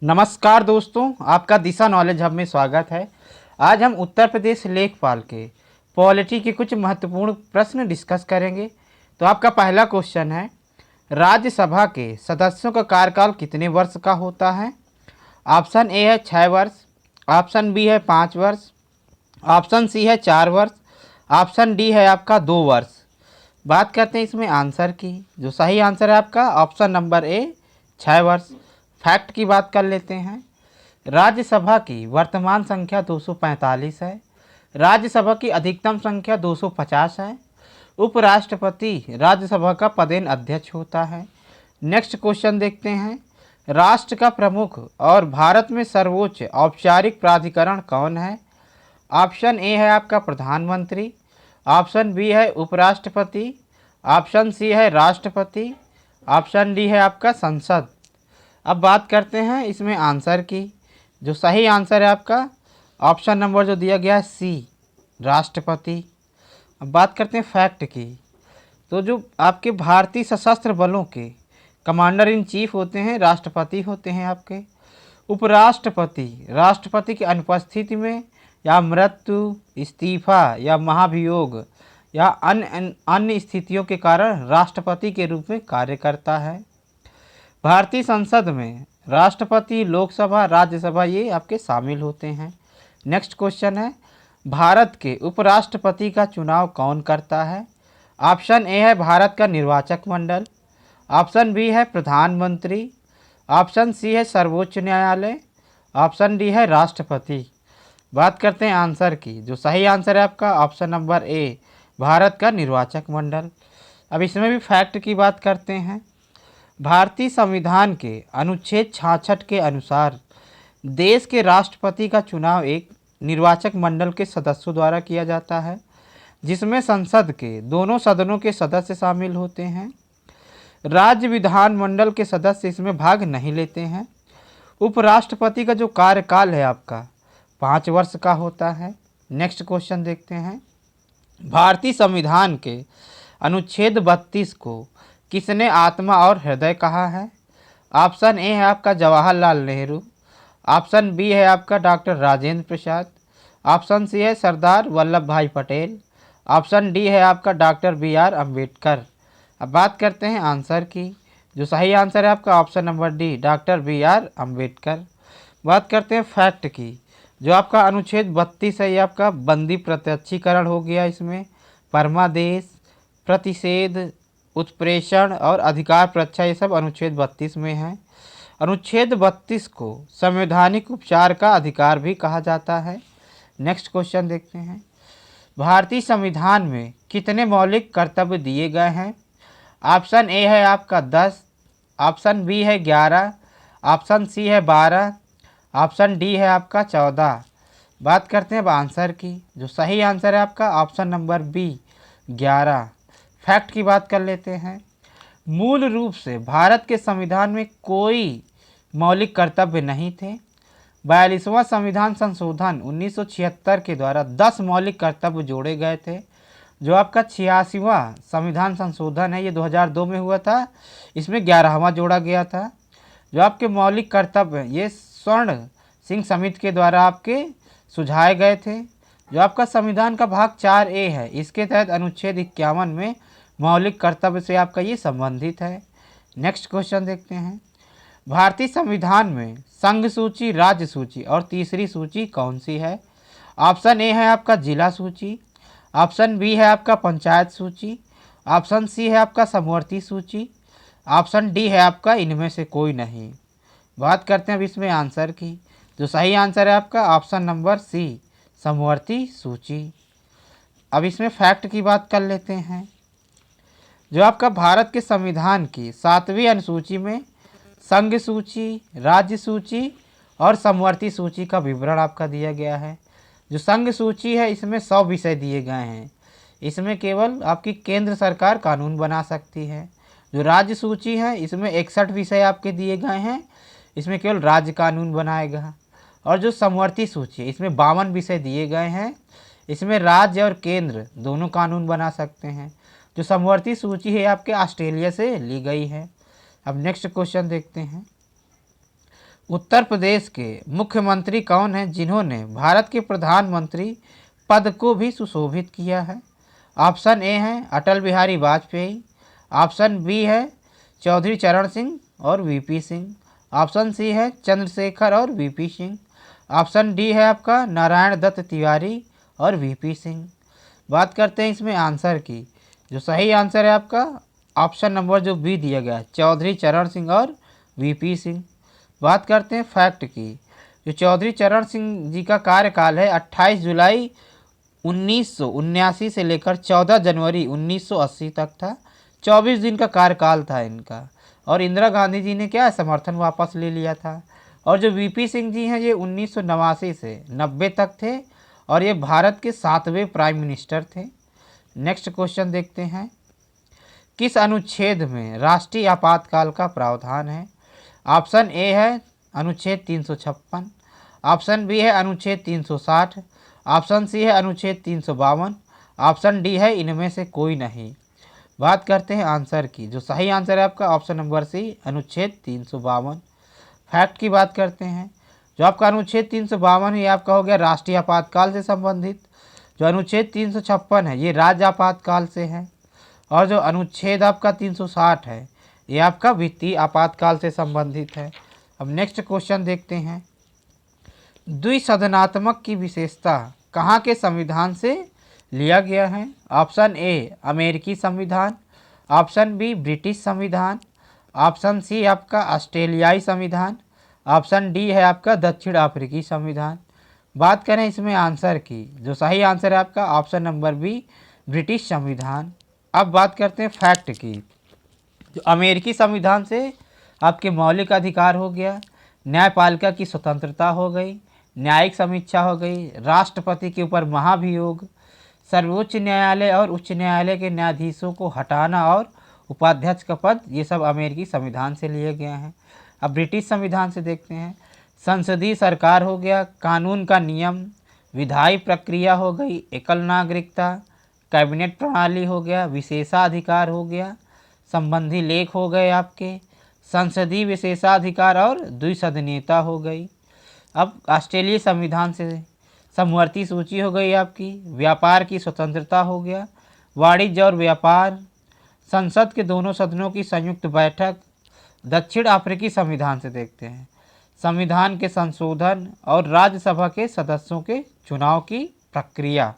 नमस्कार दोस्तों, आपका दिशा नॉलेज हब में स्वागत है। आज हम उत्तर प्रदेश लेखपाल के पॉलिटी के कुछ महत्वपूर्ण प्रश्न डिस्कस करेंगे। तो आपका पहला क्वेश्चन है, राज्यसभा के सदस्यों का कार्यकाल कितने वर्ष का होता है? ऑप्शन ए है 6 वर्ष, ऑप्शन बी है 5 वर्ष, ऑप्शन सी है 4 वर्ष, ऑप्शन डी है आपका 2 वर्ष। बात करते हैं इसमें आंसर की। जो सही आंसर है आपका ऑप्शन नंबर ए 6 वर्ष। फैक्ट की बात कर लेते हैं। राज्यसभा की वर्तमान संख्या 245 है। राज्यसभा की अधिकतम संख्या 250 है। उपराष्ट्रपति राज्यसभा का पदेन अध्यक्ष होता है। नेक्स्ट क्वेश्चन देखते हैं, राष्ट्र का प्रमुख और भारत में सर्वोच्च औपचारिक प्राधिकरण कौन है? ऑप्शन ए है आपका प्रधानमंत्री, ऑप्शन बी है उपराष्ट्रपति, ऑप्शन सी है राष्ट्रपति, ऑप्शन डी है आपका संसद। अब बात करते हैं इसमें आंसर की। जो सही आंसर है आपका ऑप्शन नंबर जो दिया गया है सी, राष्ट्रपति। अब बात करते हैं फैक्ट की। तो जो आपके भारतीय सशस्त्र बलों के कमांडर इन चीफ होते हैं राष्ट्रपति होते हैं आपके। उपराष्ट्रपति राष्ट्रपति की अनुपस्थिति में या मृत्यु, इस्तीफा या महाभियोग या अन्य स्थितियों के कारण राष्ट्रपति के रूप में कार्य करता है। भारतीय संसद में राष्ट्रपति, लोकसभा, राज्यसभा ये आपके शामिल होते हैं। नेक्स्ट क्वेश्चन है, भारत के उपराष्ट्रपति का चुनाव कौन करता है? ऑप्शन ए है भारत का निर्वाचक मंडल, ऑप्शन बी है प्रधानमंत्री, ऑप्शन सी है सर्वोच्च न्यायालय, ऑप्शन डी है राष्ट्रपति। बात करते हैं आंसर की। जो सही आंसर है आपका ऑप्शन नंबर ए, भारत का निर्वाचक मंडल। अब इसमें भी फैक्ट की बात करते हैं। भारतीय संविधान के अनुच्छेद 66 के अनुसार देश के राष्ट्रपति का चुनाव एक निर्वाचक मंडल के सदस्यों द्वारा किया जाता है, जिसमें संसद के दोनों सदनों के सदस्य शामिल होते हैं। राज्य विधानमंडल के सदस्य इसमें भाग नहीं लेते हैं। उपराष्ट्रपति का जो कार्यकाल है आपका 5 वर्ष का होता है। नेक्स्ट क्वेश्चन देखते हैं, भारतीय संविधान के अनुच्छेद 32 को किसने आत्मा और हृदय कहा है? ऑप्शन ए है आपका जवाहरलाल नेहरू, ऑप्शन बी है आपका doctor Rajendra Prasad, option C है सरदार वल्लभ भाई पटेल, ऑप्शन डी है आपका डॉक्टर बी.आर. अम्बेडकर। अब बात करते हैं आंसर की। जो सही आंसर है आपका option number D, doctor B R. Ambedkar. बात करते हैं फैक्ट की। जो आपका अनुच्छेद 32 है ये आपका बंदी प्रत्यक्षीकरण हो गया। इसमें परमादेश, प्रतिषेध, उत्प्रेषण और अधिकार प्रच्छा ये सब अनुच्छेद 32 में है। अनुच्छेद 32 को संवैधानिक उपचार का अधिकार भी कहा जाता है। नेक्स्ट क्वेश्चन देखते हैं, भारतीय संविधान में कितने मौलिक कर्तव्य दिए गए हैं? ऑप्शन ए है आपका 10, ऑप्शन बी है 11, ऑप्शन सी है 12, ऑप्शन डी है आपका 14। बात करते हैं अब आंसर की। जो सही आंसर है आपका ऑप्शन नंबर बी, 11। फैक्ट की बात कर लेते हैं। मूल रूप से भारत के संविधान में कोई मौलिक कर्तव्य नहीं थे। 42वां संविधान संशोधन 1976 के द्वारा 10 मौलिक कर्तव्य जोड़े गए थे। जो आपका 86वां संविधान संशोधन है ये 2002 में हुआ था, इसमें 11वां जोड़ा गया था। जो आपके मौलिक कर्तव्य ये स्वर्ण सिंह समिति के द्वारा आपके सुझाए गए थे। जो आपका संविधान का भाग 4A है, इसके तहत अनुच्छेद 51 में मौलिक कर्तव्य से आपका ये संबंधित है। नेक्स्ट क्वेश्चन देखते हैं, भारतीय संविधान में संघ सूची, राज्य सूची और तीसरी सूची कौन सी है? ऑप्शन ए है आपका जिला सूची, ऑप्शन बी है आपका पंचायत सूची, ऑप्शन सी है आपका समवर्ती सूची, ऑप्शन डी है आपका इनमें से कोई नहीं। बात करते हैं अब इसमें आंसर की। जो सही आंसर है आपका ऑप्शन नंबर सी, समवर्ती सूची। अब इसमें फैक्ट की बात कर लेते हैं। जो आपका भारत के संविधान की 7वीं अनुसूची में संघ सूची, राज्य सूची और समवर्ती सूची का विवरण आपका दिया गया है। जो संघ सूची है इसमें 100 विषय दिए गए हैं। इसमें केवल आपकी केंद्र सरकार कानून बना सकती है। जो राज्य सूची है इसमें 61 विषय आपके दिए गए हैं, इसमें केवल राज्य कानून बनाएगा। और जो समवर्ती सूची है इसमें 52 विषय दिए गए हैं, इसमें राज्य और केंद्र दोनों कानून बना सकते हैं। जो समवर्ती सूची है आपके ऑस्ट्रेलिया से ली गई है। अब नेक्स्ट क्वेश्चन देखते हैं, उत्तर प्रदेश के मुख्यमंत्री कौन हैं जिन्होंने भारत के प्रधानमंत्री पद को भी सुशोभित किया है? ऑप्शन ए है अटल बिहारी वाजपेयी, ऑप्शन बी है चौधरी चरण सिंह और वीपी सिंह, ऑप्शन सी है चंद्रशेखर और वीपी सिंह, ऑप्शन डी है आपका नारायण दत्त तिवारी और वीपी सिंह। बात करते हैं इसमें आंसर की। जो सही आंसर है आपका ऑप्शन नंबर जो बी दिया गया है, चौधरी चरण सिंह और वीपी सिंह। बात करते हैं फैक्ट की। जो चौधरी चरण सिंह जी का कार्यकाल है 28 जुलाई 1979 से लेकर 14 जनवरी 1980 तक था। 24 दिन का कार्यकाल था इनका। और इंदिरा गांधी जी ने क्या समर्थन वापस ले लिया था। और जो वीपी सिंह जी हैं ये 1989 से 90 तक थे और ये भारत के 7वें प्राइम मिनिस्टर थे। नेक्स्ट क्वेश्चन देखते हैं। किस अनुच्छेद में राष्ट्रीय आपातकाल का प्रावधान है? ऑप्शन ए है अनुच्छेद 356, ऑप्शन बी है अनुच्छेद 360, ऑप्शन सी है अनुच्छेद 352, ऑप्शन डी है इनमें से कोई नहीं। बात करते हैं आंसर की। जो सही आंसर है आपका ऑप्शन नंबर सी अनुच्छेद 352। फैक्ट की बात करते हैं। जो आपका अनुच्छेद 352 है ये आपका हो गया राष्ट्रीय आपातकाल से संबंधित। जो अनुच्छेद 356 है ये राज्य आपातकाल से है। और जो अनुच्छेद आपका 360 है ये आपका वित्तीय आपातकाल से संबंधित है। अब नेक्स्ट क्वेश्चन देखते हैं। द्विसदनात्मक की विशेषता कहाँ के संविधान से लिया गया है? ऑप्शन ए अमेरिकी संविधान, ऑप्शन बी ब्रिटिश संविधान, ऑप्शन सी आपका ऑस्ट्रेलियाई संविधान, ऑप्शन डी है आपका दक्षिण अफ्रीकी संविधान। बात करें इसमें आंसर की। जो सही आंसर है आपका ऑप्शन नंबर बी ब्रिटिश संविधान। अब बात करते हैं फैक्ट की। जो अमेरिकी संविधान से आपके मौलिक अधिकार हो गया, न्यायपालिका की स्वतंत्रता हो गई, न्यायिक समीक्षा हो गई, राष्ट्रपति के ऊपर महाभियोग, सर्वोच्च न्यायालय और उच्च न्यायालय के न्यायाधीशों को हटाना और उपाध्यक्ष का पद, ये सब अमेरिकी संविधान से लिए गए हैं। अब ब्रिटिश संविधान से देखते हैं। संसदीय सरकार हो गया, कानून का नियम, विधायी प्रक्रिया हो गई, एकल नागरिकता, कैबिनेट प्रणाली हो गया, विशेषाधिकार हो गया, संबंधी लेख हो गए आपके, संसदीय विशेषाधिकार और द्विसदनीयता हो गई। अब ऑस्ट्रेलियाई संविधान से समवर्ती सूची हो गई आपकी, व्यापार की स्वतंत्रता हो गया, वाणिज्य और व्यापार, संसद के दोनों सदनों की संयुक्त बैठक। दक्षिण अफ्रीकी संविधान से देखते हैं। संविधान के संशोधन और राज्यसभा के सदस्यों के चुनाव की प्रक्रिया।